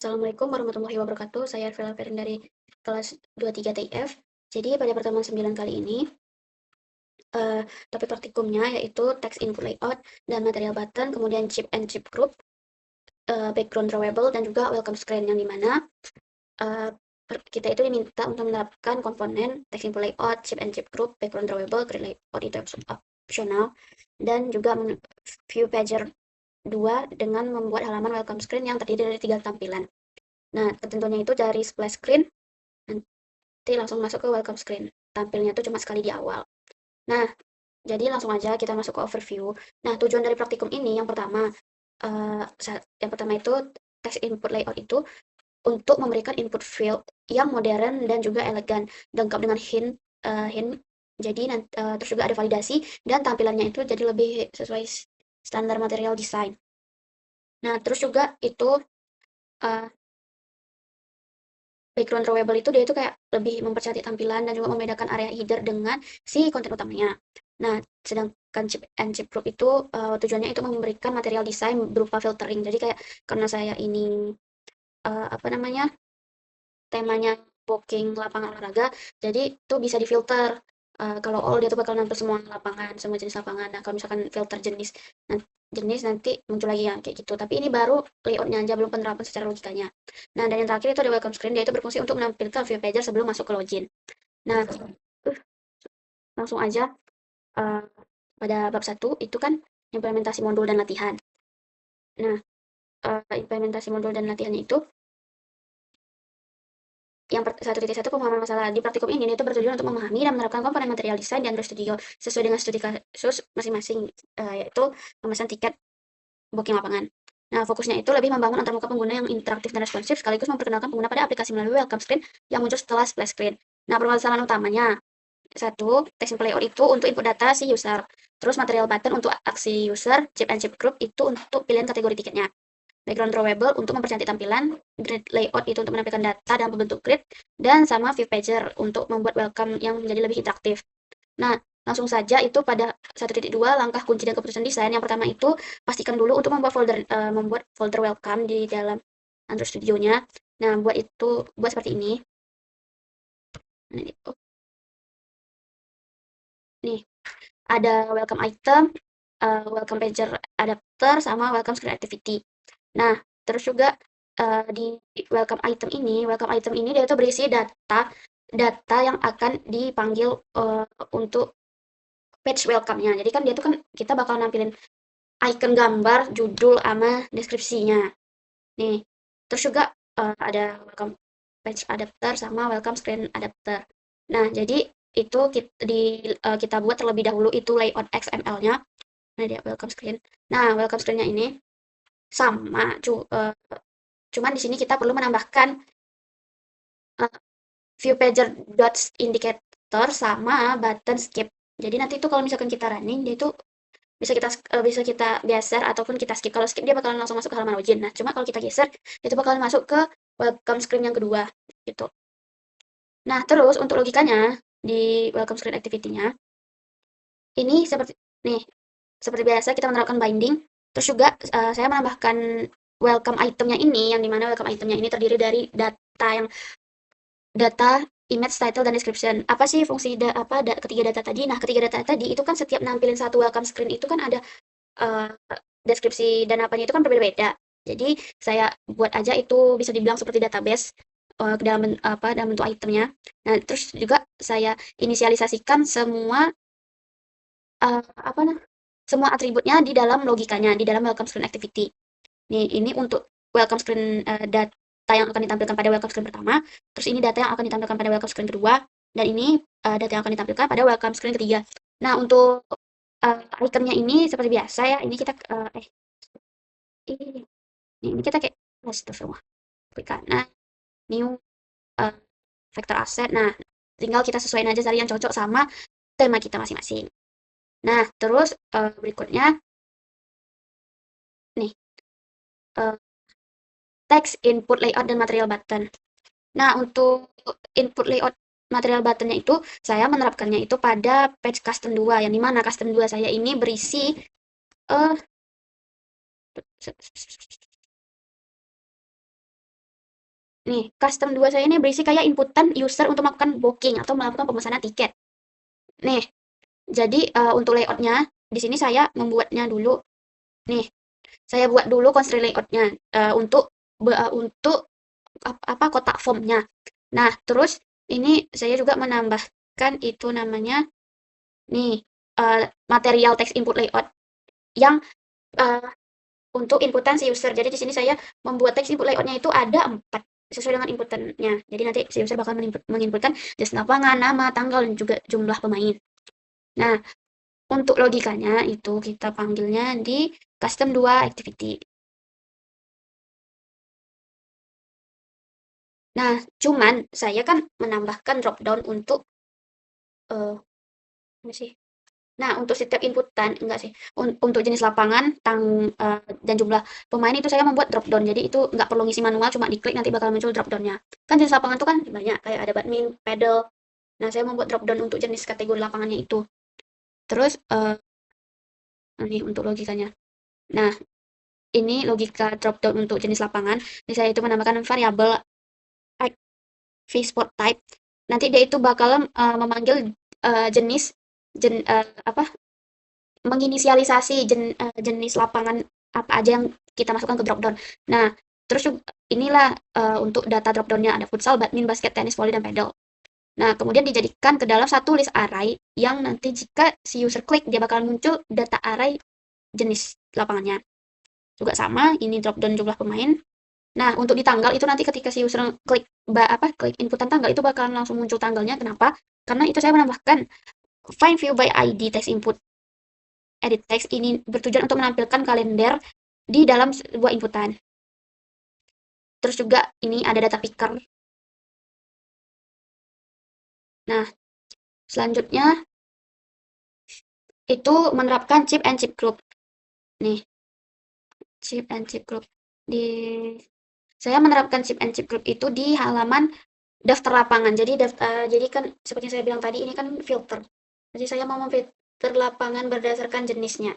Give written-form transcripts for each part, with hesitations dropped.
Assalamualaikum warahmatullahi wabarakatuh. Saya Arvela Ferin dari kelas 23 TIF. Jadi pada pertemuan 9 kali ini, topik praktikumnya yaitu text input layout dan material button, kemudian chip and chip group, background drawable, dan juga welcome screen, yang dimana kita itu diminta untuk menerapkan komponen text input layout, chip and chip group, background drawable, grid layout itu optional, dan juga view pager 2 dengan membuat halaman welcome screen yang terdiri dari 3 tampilan. Nah, ketentuannya itu dari splash screen, nanti langsung masuk ke welcome screen. Tampilnya tuh cuma sekali di awal. Nah, jadi langsung aja kita masuk ke overview. Nah, tujuan dari praktikum ini uh, yang pertama itu text input layout itu untuk memberikan input field yang modern dan juga elegan, lengkap dengan hint. Jadi terus juga ada validasi dan tampilannya itu jadi lebih sesuai standar material design. Nah, terus juga itu uh, background drawable itu dia itu kayak lebih mempercantik tampilan dan juga membedakan area header dengan si konten utamanya. Nah, sedangkan chip and chip group itu tujuannya itu memberikan material desain berupa filtering. Jadi kayak karena saya ini apa namanya, temanya booking lapangan olahraga, jadi itu bisa difilter. Kalau all dia tuh bakal nampil semua lapangan, semua jenis lapangan. Nah, kalau misalkan filter jenis nanti muncul lagi yang kayak gitu. Tapi ini baru layoutnya aja, belum penerapan secara logikanya. Nah, dan yang terakhir itu ada welcome screen, dia itu berfungsi untuk menampilkan view pager sebelum masuk ke login. Nah, langsung aja uh, pada bab 1 itu kan implementasi modul dan latihan. Nah, implementasi modul dan latihannya itu yang 1.1 pemahaman masalah di praktikum ini itu bertujuan untuk memahami dan menerapkan komponen material desain di Android Studio sesuai dengan studi kasus masing-masing, yaitu memesan tiket booking lapangan. Nah, fokusnya itu lebih membangun antarmuka pengguna yang interaktif dan responsif sekaligus memperkenalkan pengguna pada aplikasi melalui welcome screen yang muncul setelah splash screen. Nah, permasalahan utamanya, satu, text input layout itu untuk input data si user. Terus material button untuk aksi user, chip and chip group itu untuk pilihan kategori tiketnya. Background drawable untuk mempercantik tampilan, grid layout itu untuk menampilkan data dalam bentuk grid, dan sama view pager untuk membuat welcome yang menjadi lebih interaktif. Nah, langsung saja itu pada 1.2 langkah kunci dan keputusan desain. Yang pertama itu pastikan dulu untuk membuat folder welcome di dalam Android Studio-nya. Nah, buat seperti ini. Nih, ada welcome item, welcome pager adapter, sama welcome screen activity. Nah, terus juga di welcome item ini dia itu berisi data data yang akan dipanggil untuk page welcome-nya. Jadi kan dia tuh kan kita bakal nampilin icon gambar, judul, sama deskripsinya. Nih, terus juga ada welcome page adapter sama welcome screen adapter. Nah, jadi itu kita buat terlebih dahulu itu layout XML-nya. Nah, dia welcome screen. Nah, welcome screen-nya ini sama, cuman di sini kita perlu menambahkan uh, view pager dots indicator sama button skip. Jadi nanti itu kalau misalkan kita running, dia itu bisa kita geser ataupun kita skip. Kalau skip dia bakalan langsung masuk ke halaman login. Nah, cuma kalau kita geser itu bakalan masuk ke welcome screen yang kedua gitu. Nah, terus untuk logikanya di welcome screen activity-nya ini nih seperti biasa kita menerapkan binding. Terus juga saya menambahkan welcome itemnya ini, yang dimana welcome itemnya ini terdiri dari data, image, title, dan description. Apa sih fungsi ketiga data tadi? Nah, ketiga data tadi itu kan setiap nampilin satu welcome screen itu kan ada uh, deskripsi dan apanya itu kan berbeda-beda. Jadi saya buat aja itu bisa dibilang seperti database dalam bentuk itemnya. Nah, terus juga saya inisialisasikan uh, apa nah, semua atributnya di dalam logikanya, di dalam welcome screen activity. Nih, ini untuk welcome screen data yang akan ditampilkan pada welcome screen pertama, terus ini data yang akan ditampilkan pada welcome screen kedua, dan ini data yang akan ditampilkan pada welcome screen ketiga. Nah, untuk itemnya ini seperti biasa ya, ini kita ini kita kayak semua klik kanan, new uh, vector asset. Nah, tinggal kita sesuaiin aja cari yang cocok sama tema kita masing-masing. Nah, terus berikutnya nih, uh, text input layout dan material button. Nah, untuk input layout material buttonnya itu saya menerapkannya itu pada page custom 2, yang dimana custom 2 saya ini berisi uh, Nih, custom 2 saya ini berisi kayak inputan user untuk melakukan booking atau melakukan pemesanan tiket. Nih, jadi untuk layoutnya, di sini saya membuatnya dulu. Nih, saya buat dulu constraint layoutnya untuk untuk apa kotak formnya. Nah, terus ini saya juga menambahkan itu namanya nih material text input layout yang uh, untuk inputan si user. Jadi di sini saya membuat text input layoutnya itu ada 4 sesuai dengan inputannya. Jadi nanti si user bakal menginputkan jenis lapangan, nama, tanggal, dan juga jumlah pemain. Nah, untuk logikanya itu kita panggilnya di custom 2 activity. Nah, cuman saya kan menambahkan drop down untuk ini sih. Nah, untuk setiap inputan enggak sih. Untuk jenis lapangan, dan jumlah pemain itu saya membuat drop down. Jadi itu nggak perlu ngisi manual, cuma diklik nanti bakal muncul drop down-nya. Kan jenis lapangan itu kan banyak, kayak ada badminton, paddle. Nah, saya membuat drop down untuk jenis kategori lapangannya itu. Terus ini untuk logikanya. Nah, ini logika drop down untuk jenis lapangan. Ini saya itu menambahkan variabel sport type. Nanti dia itu bakal memanggil jenis apa menginisialisasi jenis lapangan apa aja yang kita masukkan ke drop down. Nah, terus juga inilah untuk data drop down-nya ada futsal, badminton, basket, tenis, volley, dan paddle. Nah, kemudian dijadikan ke dalam satu list array yang nanti jika si user klik dia bakal muncul data array jenis lapangannya. Juga sama, ini drop down jumlah pemain. Nah, untuk di tanggal itu nanti ketika si user klik klik inputan tanggal itu bakalan langsung muncul tanggalnya. Kenapa? Karena itu saya menambahkan find view by ID text input. Edit text ini bertujuan untuk menampilkan kalender di dalam sebuah inputan. Terus juga ini ada data picker. Nah, selanjutnya itu menerapkan chip and chip group. Nih, chip and chip group. Saya menerapkan chip and chip group itu di halaman daftar lapangan. Jadi kan seperti yang saya bilang tadi ini kan filter. Jadi saya mau memfilter lapangan berdasarkan jenisnya.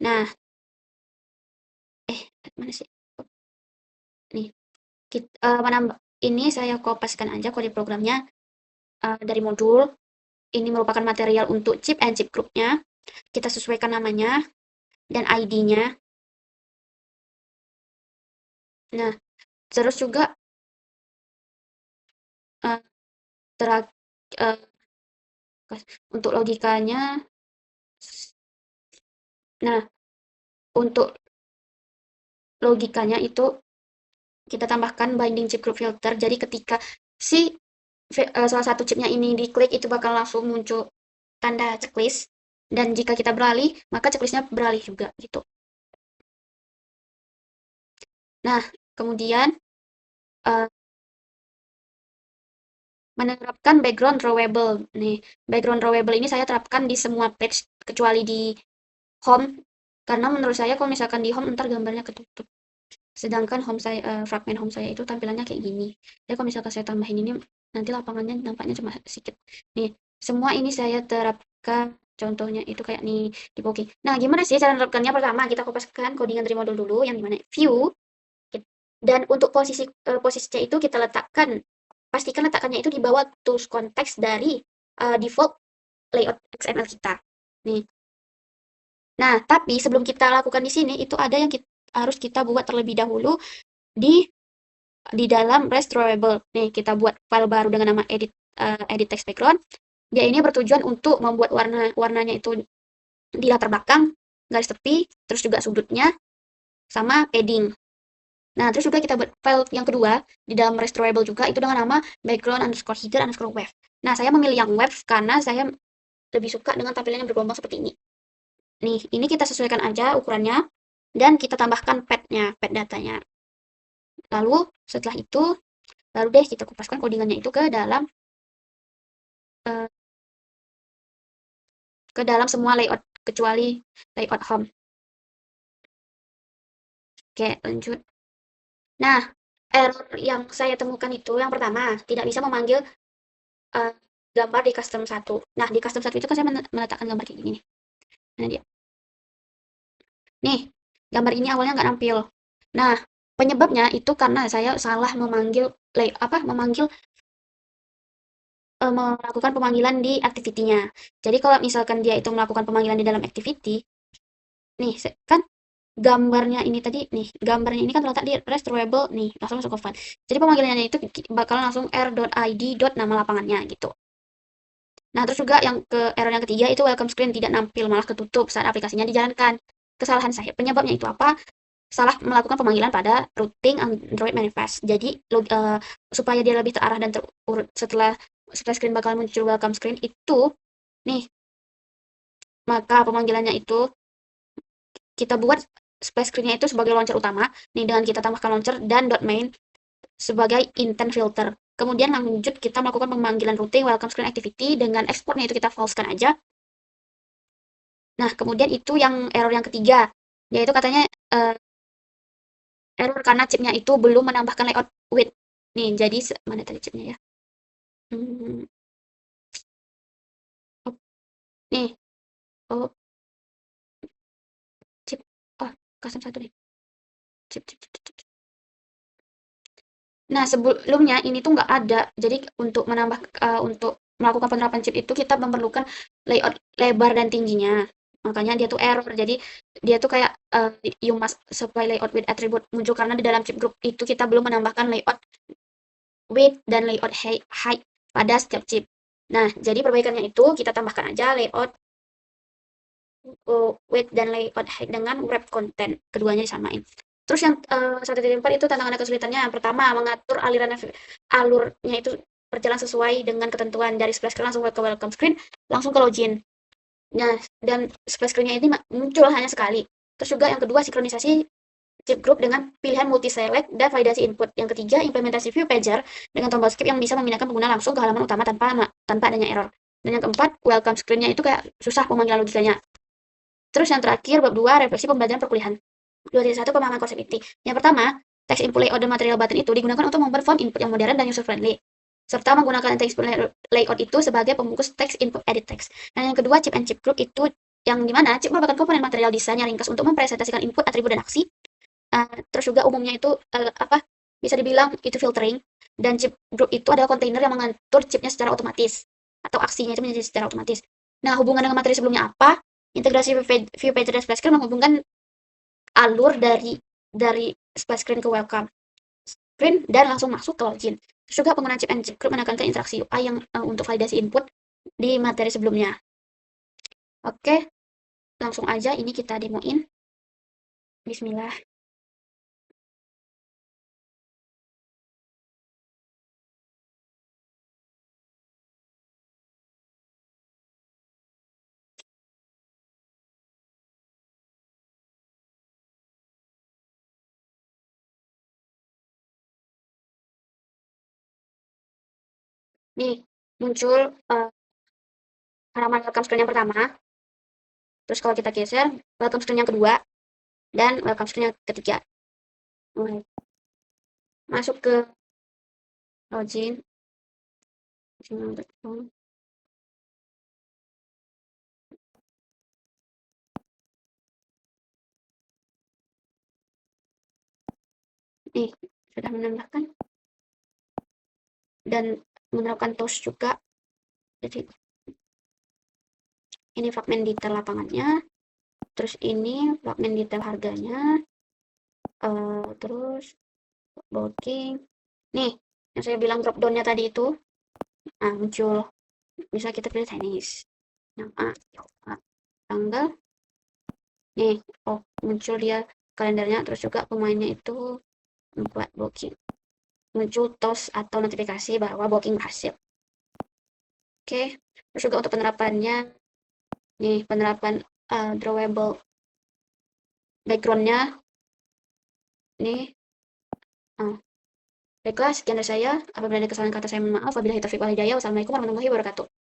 Nah, mana sih? Nih, menambah ini saya kopaskan aja kode programnya dari modul. Ini merupakan material untuk chip and chip group-nya. Kita sesuaikan namanya dan ID-nya. Nah, terus juga uh, terak, uh, untuk logikanya. Nah, untuk logikanya itu kita tambahkan binding chip group filter. Jadi ketika si salah satu chipnya ini diklik itu bakal langsung muncul tanda checklist. Dan jika kita beralih, maka checklistnya beralih juga gitu. Nah, kemudian uh, menerapkan background drawable. Nih, background drawable ini saya terapkan di semua page kecuali di home. Karena menurut saya kalau misalkan di home ntar gambarnya ketutup. Sedangkan home saya fragment home saya itu tampilannya kayak gini. Jadi kalau misalkan saya tambahin ini nanti lapangannya nampaknya cuma sedikit. Nih, semua ini saya terapkan contohnya itu kayak nih di booking. Nah, gimana sih cara menerapkannya? Pertama, kita kopaskan codingan dari modul dulu yang dimana view dan untuk posisinya itu kita letakkan pastikan letakkannya itu di bawah tools konteks dari default layout XML kita. Nih. Nah, tapi sebelum kita lakukan di sini itu ada yang harus kita buat terlebih dahulu di dalam REST drawable. Nih, kita buat file baru dengan nama edit text background. Dia ini bertujuan untuk membuat warnanya itu di latar belakang, garis tepi, terus juga sudutnya, sama padding. Nah, terus juga kita buat file yang kedua di dalam REST drawable juga itu dengan nama background underscore header underscore wave. Nah, saya memilih yang wave karena saya lebih suka dengan tampilan yang bergelombang seperti ini. Nih, ini kita sesuaikan aja ukurannya dan kita tambahkan pad-nya, pad datanya. Lalu setelah itu baru deh kita kupaskan codingannya itu eh, ke dalam semua layout kecuali layout home. Oke, lanjut. Nah, error yang saya temukan itu yang pertama, tidak bisa memanggil uh, gambar di custom 1. Nah, di custom 1 itu kan saya meletakkan gambar kayak gini nih. Nah, dia. Nih, gambar ini awalnya nggak nampil. Nah, Penyebabnya itu karena saya salah memanggil memanggil melakukan pemanggilan di activity-nya. Jadi kalau misalkan dia itu melakukan pemanggilan di dalam activity, nih kan gambarnya ini tadi nih, gambarnya ini kan terletak di restoreable nih, langsung masuk ke file. Jadi pemanggilannya itu bakal langsung r.id. Nama lapangannya gitu. Nah, terus juga yang error yang ketiga itu welcome screen tidak nampil, malah ketutup saat aplikasinya dijalankan. Kesalahan saya, penyebabnya itu apa? Salah melakukan pemanggilan pada routing Android manifest. Jadi supaya dia lebih terarah dan terurut setelah splash screen bakal muncul welcome screen itu nih, maka pemanggilannya itu kita buat splash screen-nya itu sebagai launcher utama nih, dengan kita tambahkan launcher dan .main sebagai intent filter. Kemudian lanjut kita melakukan pemanggilan routing welcome screen activity dengan exportnya itu kita falsekan aja. Nah, kemudian itu yang error yang ketiga, yaitu katanya error karena chipnya itu belum menambahkan layout width. Nih, jadi mana tadi chipnya ya? Hmm, oh, nih, oh, chip, oh, custom satu nih, chip. Nah, sebelumnya ini tuh nggak ada. Jadi untuk melakukan penerapan chip itu kita memerlukan layout lebar dan tingginya. Makanya dia tuh error. Jadi dia tuh kayak you must supply layout with attribute muncul karena di dalam chip group itu kita belum menambahkan layout width dan layout height pada setiap chip. Nah, jadi perbaikannya itu kita tambahkan aja layout width dan layout height dengan wrap content. Keduanya disamain. Terus yang 1.4 itu tantangan dan kesulitannya. Yang pertama, mengatur alurnya itu berjalan sesuai dengan ketentuan dari splash screen langsung ke welcome screen, langsung ke login. Nah, dan splash screen-nya ini muncul hanya sekali. Terus juga yang kedua, sinkronisasi chip group dengan pilihan multi select dan validasi input. Yang ketiga, implementasi view pager dengan tombol skip yang bisa memindahkan pengguna langsung ke halaman utama tanpa adanya error. Dan yang keempat, welcome screen-nya itu kayak susah pemanggilan logikanya. Terus yang terakhir, bab 2, refleksi pembelajaran perkuliahan. 2.1 pemahaman konsep inti. Yang pertama, text input layout dan material button itu digunakan untuk membuat form input yang modern dan user friendly. Serta menggunakan text input layout itu sebagai pembungkus text input edit text. Dan yang kedua, chip and chip group itu yang dimana chip merupakan komponen material desain yang ringkas untuk mempresentasikan input, atribut, dan aksi. Terus juga umumnya itu bisa dibilang itu filtering. Dan chip group itu adalah kontainer yang mengatur chipnya secara otomatis atau aksinya itu menjadi secara otomatis. Nah, hubungan dengan materi sebelumnya apa? Integrasi view pager dan splash screen menghubungkan alur dari splash screen ke welcome screen dan langsung masuk ke login. Terus juga penggunaan chip and chip group menekankan interaksi UI yang untuk validasi input di materi sebelumnya. Oke, langsung aja ini kita demoin. Bismillah. Nih, muncul halaman welcome screen yang pertama. Terus kalau kita geser, welcome screen yang kedua dan welcome screen yang ketiga. Masuk ke login. Nih, sudah menambahkan dan menerapkan toast juga. Jadi ini fragmen detail lapangannya, terus ini fragmen detail harganya, terus booking. Nih, yang saya bilang drop down-nya tadi itu, muncul. Bisa kita pilih tenis. Nama, tanggal. Nih, oh muncul dia kalendernya, terus juga pemainnya itu buat booking. Muncul toast atau notifikasi bahwa booking berhasil. Oke, terus juga untuk penerapannya, nih penerapan drawable background-nya. Nih, baiklah, sekian dari saya. Apabila ada kesalahan kata saya mohon maaf. Wabillahi taufiq wal hidayah. Wassalamualaikum warahmatullahi wabarakatuh.